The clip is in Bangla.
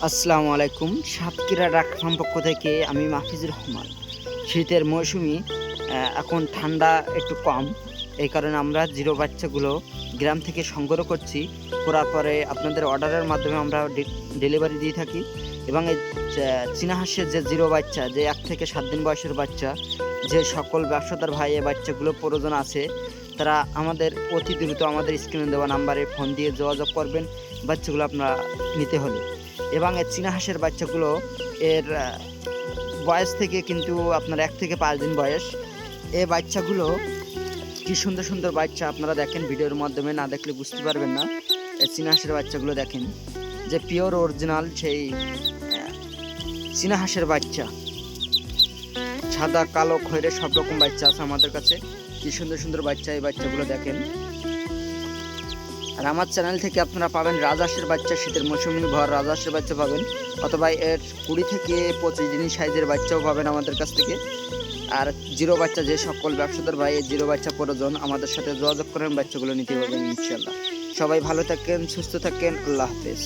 আসসালামু আলাইকুম। সাতক্ষীরা ডাক ফার্ম পক্ষ থেকে আমি মাহফিজুর রহমান। শীতের মৌসুমি এখন ঠান্ডা একটু কম, এই কারণে আমরা জিরো বাচ্চাগুলো গ্রাম থেকে সংগ্রহ করছি। করার পরে আপনাদের অর্ডারের মাধ্যমে আমরা ডেলিভারি দিয়ে থাকি। এবং এই চীনা হাঁসের যে জিরো বাচ্চা, যে 1 থেকে 7 দিন বয়সের বাচ্চা, যে সকল ব্যবসাদার ভাই এই বাচ্চাগুলো প্রয়োজন আছে, তারা আমাদের অতি দ্রুত আমাদের স্ক্রিনে দেওয়া নাম্বারে ফোন দিয়ে যোগাযোগ করবেন বাচ্চাগুলো আপনারা নিতে হলে। এবং এই চীনা হাঁসের বাচ্চাগুলো এর বয়স থেকে কিন্তু আপনার 1 থেকে 5 দিন বয়স। এই বাচ্চাগুলো কি সুন্দর সুন্দর বাচ্চা, আপনারা দেখেন ভিডিওর মাধ্যমে, না দেখলে বুঝতে পারবেন না। এই চীনা হাঁসের বাচ্চাগুলো দেখেন, যে পিওর অরিজিনাল সেই চীনা হাঁসের বাচ্চা, সাদা কালো খয়েরে সব রকম বাচ্চা আছে আমাদের কাছে। কি সুন্দর সুন্দর বাচ্চা, এই বাচ্চাগুলো দেখেন। আর আমার চ্যানেল থেকে আপনারা পাবেন রাজহাঁসের বাচ্চা, শীতের মৌসুমি ভর রাজহাঁসের বাচ্চা পাবেন, অথবা এর 20 থেকে 25 দিন সাইজের বাচ্চাও পাবেন আমাদের কাছ থেকে। আর জিরো বাচ্চা, যে সকল ব্যবসাদার ভাই এই জিরো বাচ্চা প্রয়োজন আমাদের সাথে যোগাযোগ করেন, বাচ্চাগুলো নিতে পারবেন ইনশাল্লাহ। সবাই ভালো থাকেন, সুস্থ থাকেন, আল্লাহ হাফেজ।